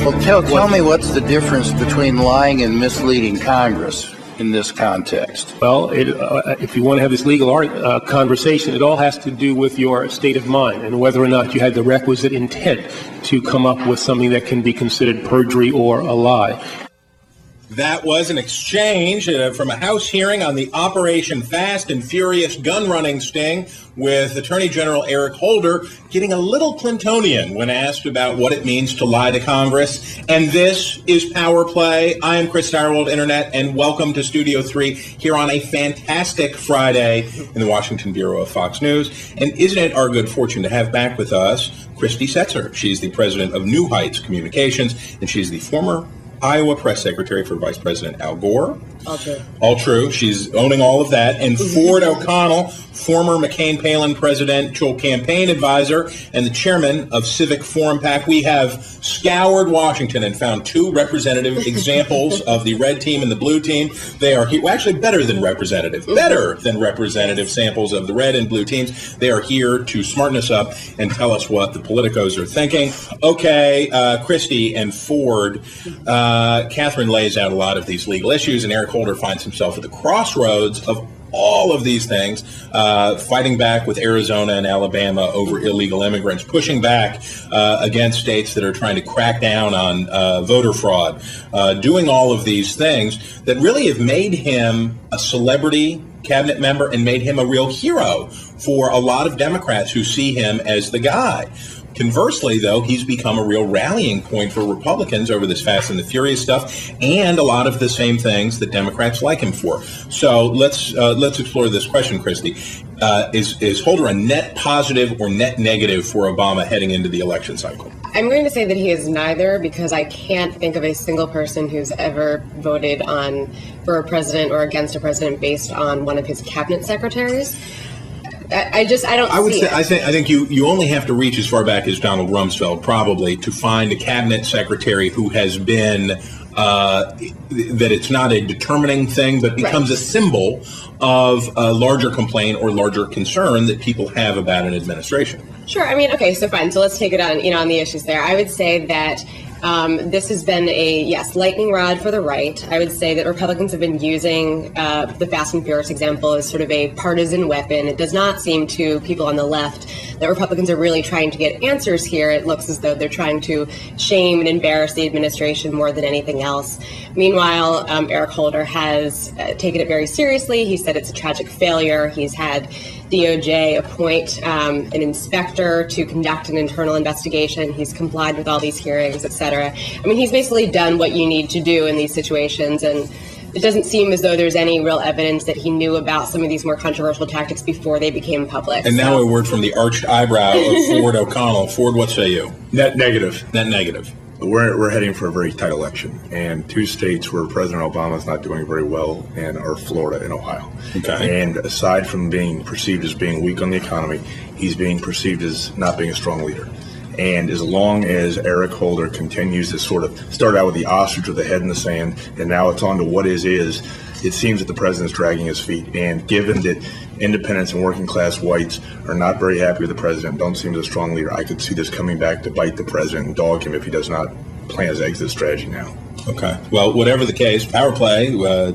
Well, tell me what's the difference between lying and misleading Congress in this context? Well, if you want to have this legal conversation, it all has to do with your state of mind and whether or not you had the requisite intent to come up with something that can be considered perjury or a lie. That was an exchange from a House hearing on the Operation Fast and Furious gun-running sting with Attorney General Eric Holder getting a little Clintonian when asked about what it means to lie to Congress. And this is Power Play. I am Chris Stirewalt, Internet, and welcome to Studio 3 here on a fantastic Friday in the Washington Bureau of Fox News. And isn't it our good fortune to have back with us Christy Setzer? She's the president of New Heights Communications, and she's the former Iowa press secretary for Vice President Al Gore. All true. All true. She's owning all of that. And Ford O'Connell, former McCain-Palin presidential campaign advisor and the chairman of Civic Forum PAC. We have scoured Washington and found two representative examples of the red team and the blue team. They are here, well, actually better than representative samples of the red and blue teams. They are here to smarten us up and tell us what the politicos are thinking. Okay, Christy and Ford, Catherine lays out a lot of these legal issues, and Eric Holder finds himself at the crossroads of all of these things, fighting back with Arizona and Alabama over illegal immigrants, pushing back against states that are trying to crack down on voter fraud, doing all of these things that really have made him a celebrity cabinet member and made him a real hero for a lot of Democrats who see him as the guy. Conversely, though, he's become a real rallying point for Republicans over this Fast and the Furious stuff, and a lot of the same things that Democrats like him for. So let's explore this question, Christy. Is Holder a net positive or net negative for Obama heading into the election cycle? I'm going to say that he is neither, because I can't think of a single person who's ever voted for a president or against a president based on one of his cabinet secretaries. I think you only have to reach as far back as Donald Rumsfeld, probably, to find a cabinet secretary who has been that it's not a determining thing, but becomes a symbol of a larger complaint or larger concern that people have about an administration. Sure. I mean, okay, so fine. So let's take it on the issues there. I would say that this has been lightning rod for the right. I would say that Republicans have been using the Fast and Furious example as sort of a partisan weapon. It does not seem to people on the left that Republicans are really trying to get answers here. It looks as though they're trying to shame and embarrass the administration more than anything else. Meanwhile, Eric Holder has taken it very seriously. He said it's a tragic failure. He's had DOJ appoint an inspector to conduct an internal investigation. He's complied with all these hearings, et cetera. I mean, he's basically done what you need to do in these situations, and it doesn't seem as though there's any real evidence that he knew about some of these more controversial tactics before they became public. And now a word from the arched eyebrow of Ford O'Connell. Ford, what say you? Net negative. Net negative. We're heading for a very tight election, and two states where President Obama is not doing very well are Florida and Ohio. Okay. And aside from being perceived as being weak on the economy, he's being perceived as not being a strong leader. And as long as Eric Holder continues to sort of start out with the ostrich with the head in the sand, and now it's on to what is, it seems that the president's dragging his feet. And given that independents and working class whites are not very happy with the president, don't seem as a strong leader, I could see this coming back to bite the president and dog him if he does not plan his exit strategy now. Okay. Well, whatever the case, Power Play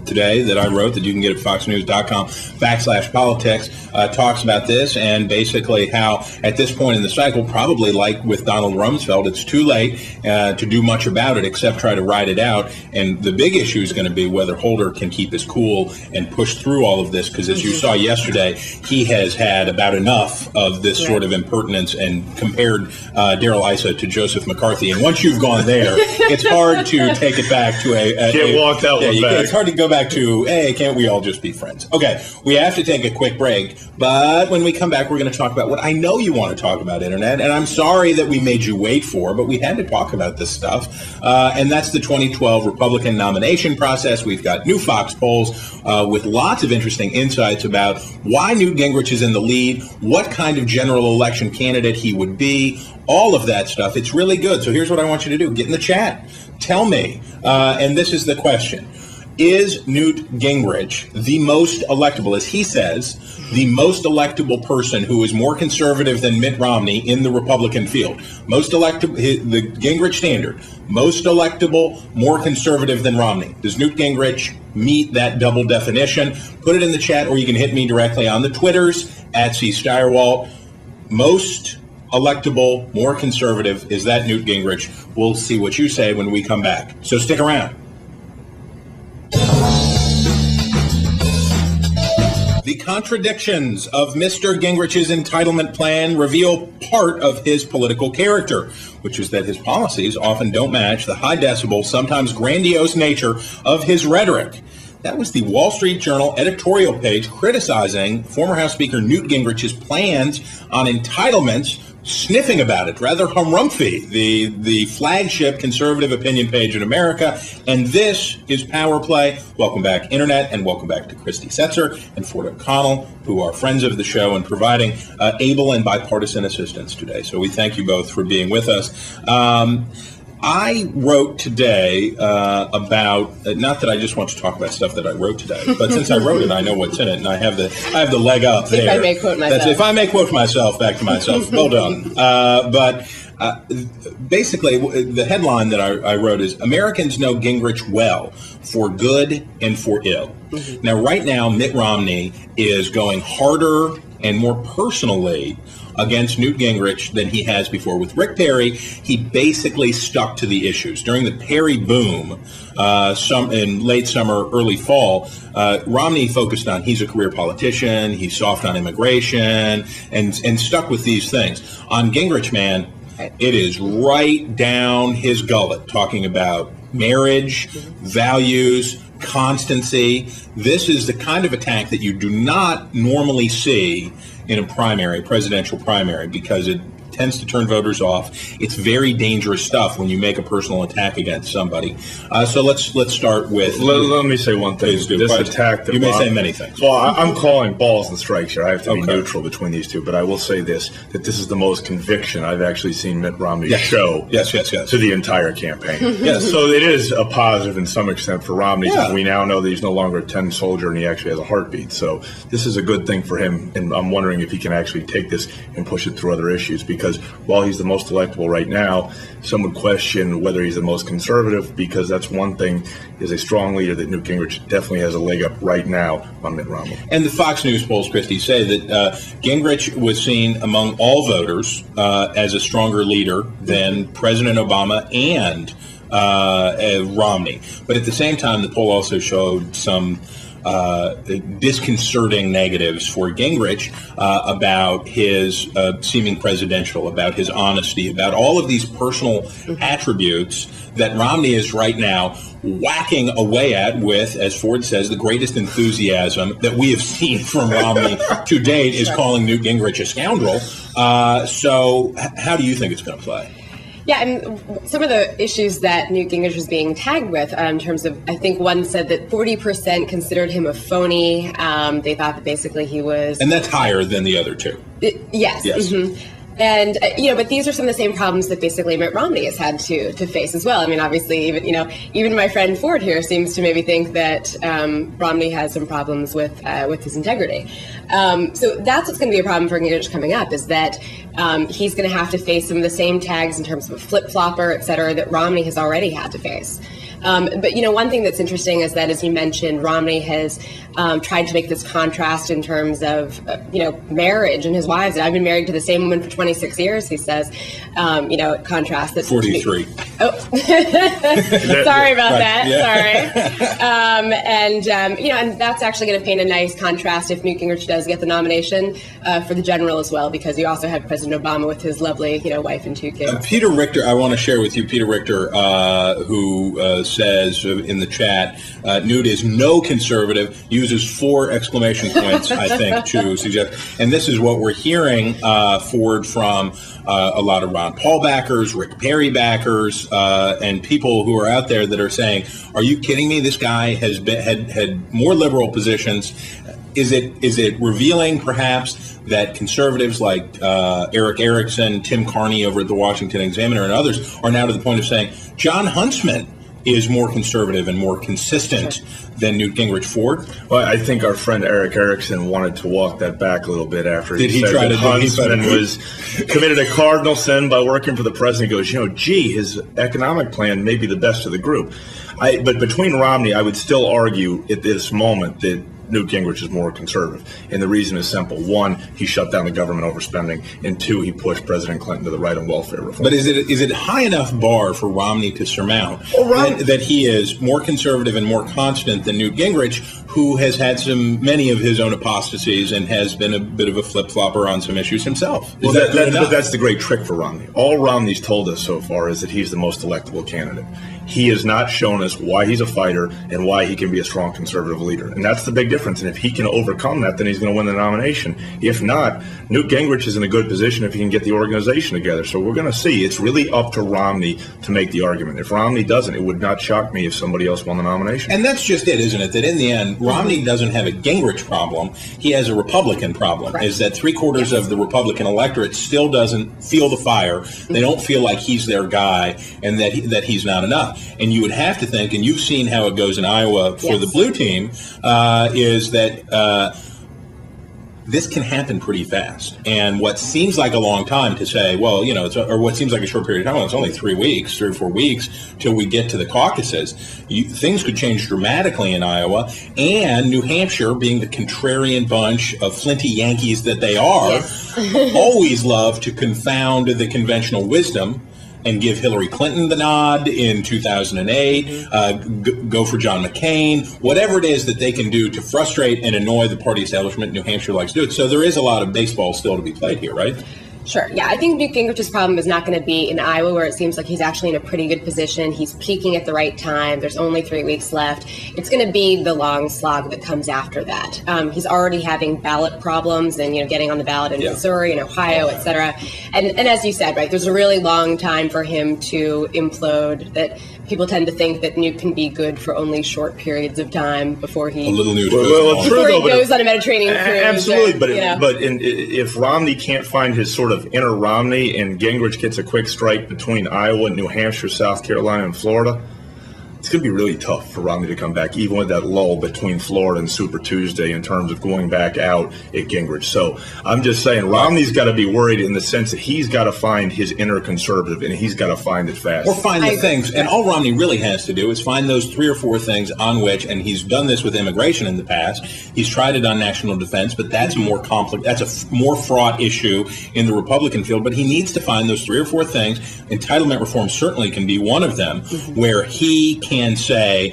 today that I wrote that you can get at foxnews.com/politics talks about this and basically how at this point in the cycle, probably like with Donald Rumsfeld, it's too late to do much about it except try to ride it out. And the big issue is going to be whether Holder can keep his cool and push through all of this, because as you saw yesterday, he has had about enough of this sort of impertinence and compared Darrell Issa to Joseph McCarthy. And once you've gone there, it's hard to take it back to can't walk that one back. It's hard to go back to, hey, can't we all just be friends? Okay, we have to take a quick break, but when we come back, we're going to talk about what I know you want to talk about, Internet, and I'm sorry that we made you wait for, but we had to talk about this stuff, and that's the 2012 Republican nomination process. We've got new Fox polls with lots of interesting insights about why Newt Gingrich is in the lead, what kind of general election candidate he would be, all of that stuff. It's really good. So here's what I want you to do. Get in the chat. Tell me, and this is the question. Is Newt Gingrich the most electable, as he says, the most electable person who is more conservative than Mitt Romney in the Republican field? Most electable, the Gingrich standard, most electable, more conservative than Romney. Does Newt Gingrich meet that double definition? Put it in the chat, or you can hit me directly on the Twitters at C. Stirewalt. Most electable, more conservative, is that Newt Gingrich? We'll see what you say when we come back. So stick around. The contradictions of Mr. Gingrich's entitlement plan reveal part of his political character, which is that his policies often don't match the high decibel, sometimes grandiose nature of his rhetoric. That was the Wall Street Journal editorial page criticizing former House Speaker Newt Gingrich's plans on entitlements, sniffing about it, rather harumphy, the flagship conservative opinion page in America. And this is Power Play. Welcome back, Internet, and welcome back to Christy Setzer and Ford O'Connell, who are friends of the show and providing able and bipartisan assistance today. So we thank you both for being with us. I wrote today about, not that I just want to talk about stuff that I wrote today, but since I wrote it, I know what's in it, and I have the leg up there. If I may quote myself. If I may quote myself, back to myself, well done. But basically, the headline that I wrote is, Americans know Gingrich well, for good and for ill. Mm-hmm. Now, right now, Mitt Romney is going harder and more personally against Newt Gingrich than he has before. With Rick Perry, he basically stuck to the issues. During the Perry boom, in late summer, early fall, Romney focused on he's a career politician, he's soft on immigration, and stuck with these things. On Gingrich, man, it is right down his gullet, talking about marriage, values, constancy. This is the kind of attack that you do not normally see in a primary, presidential primary, because it tends to turn voters off. It's very dangerous stuff when you make a personal attack against somebody. So let's start with. Let me say one thing. This attack that you may say many things. Well, I'm calling balls and strikes here. I have to be neutral between these two, but I will say this: that this is the most conviction I've actually seen Mitt Romney show. Yes. To the entire campaign. Yes. So it is a positive in some extent for Romney, because we now know that he's no longer a 10 soldier and he actually has a heartbeat. So this is a good thing for him, and I'm wondering if he can actually take this and push it through other issues, because while he's the most electable right now, some would question whether he's the most conservative, because that's one thing, is a strong leader that Newt Gingrich definitely has a leg up right now on Mitt Romney. And the Fox News polls, Christy, say that Gingrich was seen among all voters as a stronger leader than President Obama and Romney. But at the same time, the poll also showed some disconcerting negatives for Gingrich about his seeming presidential, about his honesty, about all of these personal attributes that Romney is right now whacking away at with, as Ford says, the greatest enthusiasm that we have seen from Romney to date is calling Newt Gingrich a scoundrel. So how do you think it's going to play? Yeah, and some of the issues that Newt Gingrich was being tagged with in terms of, I think one said that 40% considered him a phony. They thought that basically he was... And that's higher than the other two. Yes. Mm-hmm. And, but these are some of the same problems that basically Mitt Romney has had to face as well. I mean, obviously, even my friend Ford here seems to maybe think that Romney has some problems with his integrity. So that's what's going to be a problem for Gingrich coming up, is that he's going to have to face some of the same tags in terms of a flip-flopper, et cetera, that Romney has already had to face. But, one thing that's interesting is that, as you mentioned, Romney has tried to make this contrast in terms of, marriage and his wives. And I've been married to the same woman for 26 years, he says, contrast that. 43. Oh, sorry about that. Sorry. And that's actually going to paint a nice contrast if Newt Gingrich does get the nomination for the general as well, because you also have President Obama with his lovely, wife and two kids. Peter Richter, I want to share with you, Peter Richter, who says in the chat, Newt is no conservative, uses 4 exclamation points, I think, to suggest. And this is what we're hearing, Ford, from a lot of Ron Paul backers, Rick Perry backers, and people who are out there that are saying, are you kidding me? This guy has had more liberal positions. Is it revealing, perhaps, that conservatives like Eric Erickson, Tim Carney over at the Washington Examiner, and others are now to the point of saying, John Huntsman is more conservative and more consistent than Newt Gingrich Ford? Well, I think our friend Eric Erickson wanted to walk that back a little bit after Did he said try that to Huntsman was committed a cardinal sin by working for the president. He goes, his economic plan may be the best of the group. But between Romney, I would still argue at this moment that Newt Gingrich is more conservative. And the reason is simple. One, he shut down the government overspending. And two, he pushed President Clinton to the right on welfare reform. But is it high enough bar for Romney to surmount that he is more conservative and more constant than Newt Gingrich, who has had many of his own apostasies and has been a bit of a flip-flopper on some issues himself? Well, that's the great trick for Romney. All Romney's told us so far is that he's the most electable candidate. He has not shown us why he's a fighter and why he can be a strong conservative leader. And that's the big difference. And if he can overcome that, then he's going to win the nomination. If not, Newt Gingrich is in a good position if he can get the organization together. So we're going to see. It's really up to Romney to make the argument. If Romney doesn't, it would not shock me if somebody else won the nomination. And that's just it, isn't it? That in the end, Romney doesn't have a Gingrich problem. He has a Republican problem. Right. Is that 3/4 of the Republican electorate still doesn't feel the fire. They don't feel like he's their guy and that he's not enough. And you would have to think, and you've seen how it goes in Iowa for the blue team, is that this can happen pretty fast. And what seems like a long time to say, well, or what seems like a short period of time, well, it's only 3 or 4 weeks till we get to the caucuses. Things could change dramatically in Iowa. And New Hampshire, being the contrarian bunch of flinty Yankees that they are, always love to confound the conventional wisdom and give Hillary Clinton the nod in 2008, go for John McCain, whatever it is that they can do to frustrate and annoy the party establishment. New Hampshire likes to do it. So there is a lot of baseball still to be played here, right? Sure. Yeah, I think Newt Gingrich's problem is not going to be in Iowa, where it seems like he's actually in a pretty good position. He's peaking at the right time. There's only 3 weeks left. It's going to be the long slog that comes after that. He's already having ballot problems and, getting on the ballot in Missouri and Ohio, et cetera. And as you said, right, there's a really long time for him to implode. That people tend to think that Newt can be good for only short periods of time before he goes on a Mediterranean cruise. Absolutely, if Romney can't find his sort of inner Romney and Gingrich gets a quick strike between Iowa, New Hampshire, South Carolina, and Florida, it's going to be really tough for Romney to come back, even with that lull between Florida and Super Tuesday in terms of going back out at Gingrich. So I'm just saying Romney's got to be worried in the sense that he's got to find his inner conservative, and he's got to find it fast. Or find the things. And all Romney really has to do is find those 3 or 4 things on which, and he's done this with immigration in the past, he's tried it on national defense, but that's more complex. That's a more fraught issue in the Republican field. But he needs to find those 3 or 4 things. Entitlement reform certainly can be one of them, where he can say,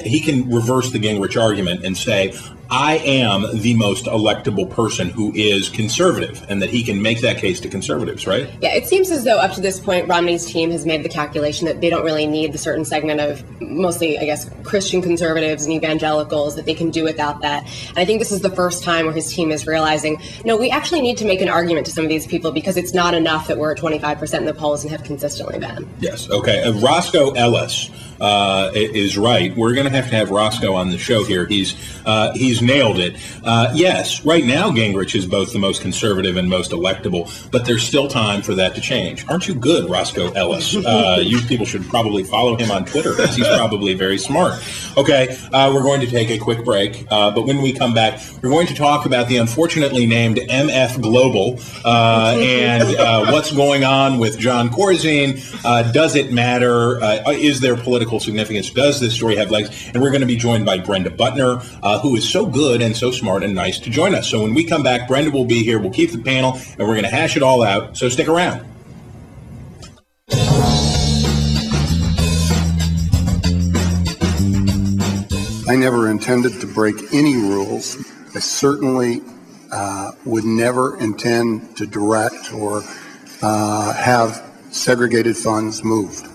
he can reverse the Gingrich argument and say, I am the most electable person who is conservative, and that he can make that case to conservatives, right? Yeah, it seems as though up to this point, Romney's team has made the calculation that they don't really need the certain segment of mostly, I guess, Christian conservatives and evangelicals, that they can do without that. And I think this is the first time where his team is realizing, no, we actually need to make an argument to some of these people, because it's not enough that we're at 25% in the polls and have consistently been. Yes, okay. Roscoe Ellis is right. We're going to have Roscoe on the show here. He's nailed it. Yes, right now Gingrich is both the most conservative and most electable, but there's still time for that to change. Aren't you good, Roscoe Ellis? You people should probably follow him on Twitter, because he's probably very smart. Okay, we're going to take a quick break, but when we come back, we're going to talk about the unfortunately named MF Global and what's going on with Jon Corzine. Does it matter? Is there political significance? Does this story have legs? And we're going to be joined by Brenda Butner, who is so good and so smart and nice to join us. So when we come back, Brenda will be here. We'll keep the panel, and we're going to hash it all out. So stick around. I never intended to break any rules. I certainly would never intend to direct or have segregated funds moved.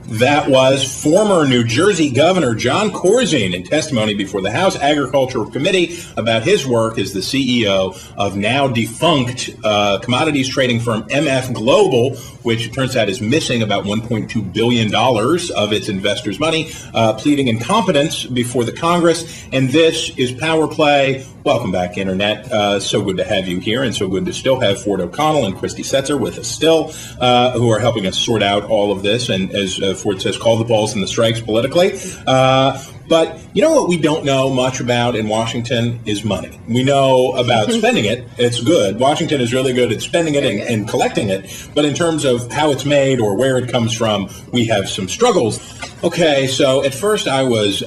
That was former New Jersey Governor Jon Corzine in testimony before the House Agricultural Committee about his work as the CEO of now defunct commodities trading firm MF Global, which it turns out is missing about $1.2 billion of its investors' money, pleading incompetence before the Congress. And this is Power Play. Welcome back, Internet. So good to have you here, and so good to still have Ford O'Connell and Christy Setzer with us still, who are helping us sort out all of this. And as before it says call the balls and the strikes politically. But you know what we don't know much about in Washington is money. We know about spending it. It's good. Washington is really good at spending it and collecting it. But in terms of how it's made or where it comes from, we have some struggles. Okay, so at first I was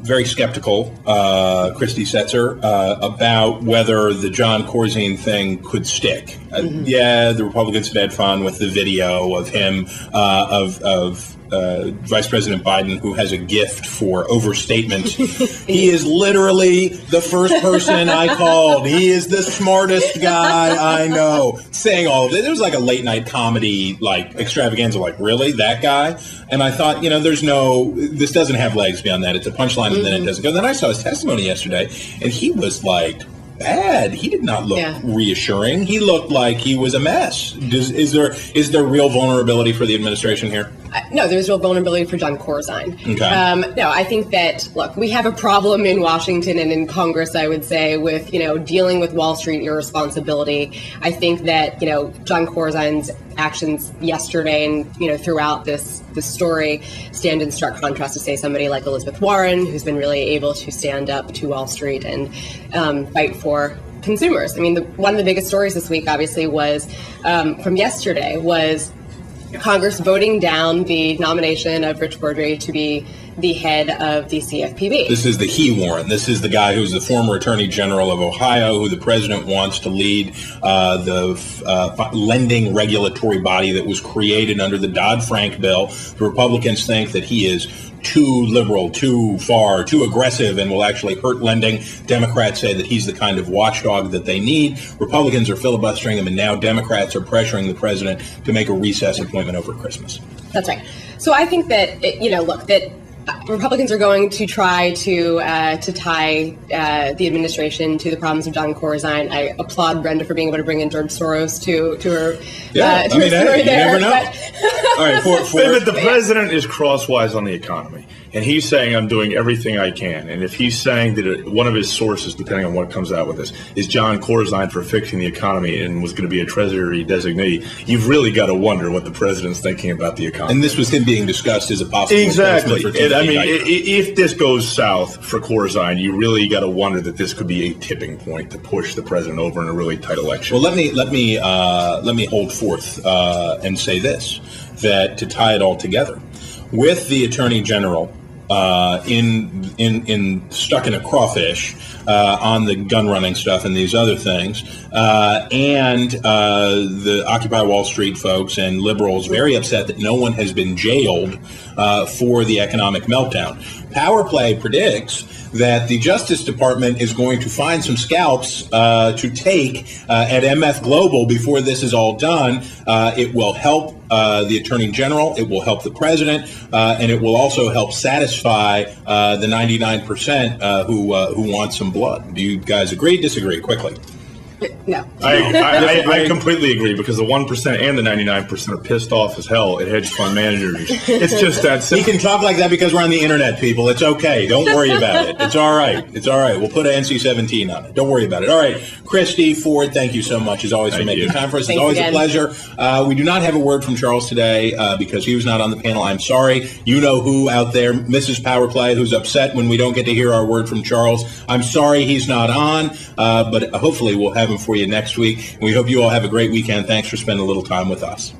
very skeptical, Christy Setzer, about whether the Jon Corzine thing could stick. Yeah, the Republicans had fun with the video of him, of Vice President Biden, who has a gift for overstatement. He is literally the first person I called. He is the smartest guy I know, saying all of it. It was like a late night comedy, like extravaganza, like really, that guy? And I thought, this doesn't have legs beyond that. It's a punchline and then it doesn't go. Then I saw his testimony yesterday and he was like, bad. He did not look reassuring. He looked like he was a mess. Is there real vulnerability for the administration here? No, there's real vulnerability for Jon Corzine. Okay. No, I think that, look, we have a problem in Washington and in Congress, I would say, with, dealing with Wall Street irresponsibility. I think that, Jon Corzine's actions yesterday and, throughout this story stand in stark contrast to, say, somebody like Elizabeth Warren, who's been really able to stand up to Wall Street and fight for consumers. I mean, one of the biggest stories this week, obviously, was from yesterday was Congress voting down the nomination of Rich Cordray to be the head of the CFPB. This is the Warren. This is the guy who's the former Attorney General of Ohio, who the president wants to lead the lending regulatory body that was created under the Dodd-Frank bill. The Republicans think that he is too liberal, too far, too aggressive, and will actually hurt lending. Democrats say that he's the kind of watchdog that they need. Republicans are filibustering him, and now Democrats are pressuring the president to make a recess appointment over Christmas. That's right. So I think that, that Republicans are going to try to tie the administration to the problems of Jon Corzine. I applaud Brenda for being able to bring in George Soros to her story there. You never know. All right, but the president is crosswise on the economy, and he's saying I'm doing everything I can. And if he's saying that one of his sources, depending on what comes out with this, is Jon Corzine for fixing the economy and was going to be a Treasury designee, you've really got to wonder what the president's thinking about the economy. And this was him being discussed as a possible exactly. For if this goes south for Corzine, you really got to wonder that this could be a tipping point to push the president over in a really tight election. Well, let me hold forth and say this, that to tie it all together, with the Attorney General stuck in a crawfish on the gun running stuff and these other things, and the Occupy Wall Street folks and liberals very upset that no one has been jailed for the economic meltdown. Power Play predicts that the Justice Department is going to find some scalps to take at MF Global before this is all done. It will help the Attorney General, it will help the President, and it will also help satisfy the 99% who want some blood. Do you guys agree, disagree? Quickly. No. I completely agree, because the 1% and the 99% are pissed off as hell at hedge fund managers. It's just that simple. He can talk like that because we're on the internet, people. It's okay. Don't worry about it. It's all right. It's all right. We'll put an NC-17 on it. Don't worry about it. All right. Christy, Ford, thank you so much, as always, for making time for us. It's always a pleasure. We do not have a word from Charles today because he was not on the panel. I'm sorry. You know who out there, Mrs. Power Play, who's upset when we don't get to hear our word from Charles. I'm sorry he's not on, but hopefully we'll have him for you next week. We hope you all have a great weekend. Thanks for spending a little time with us.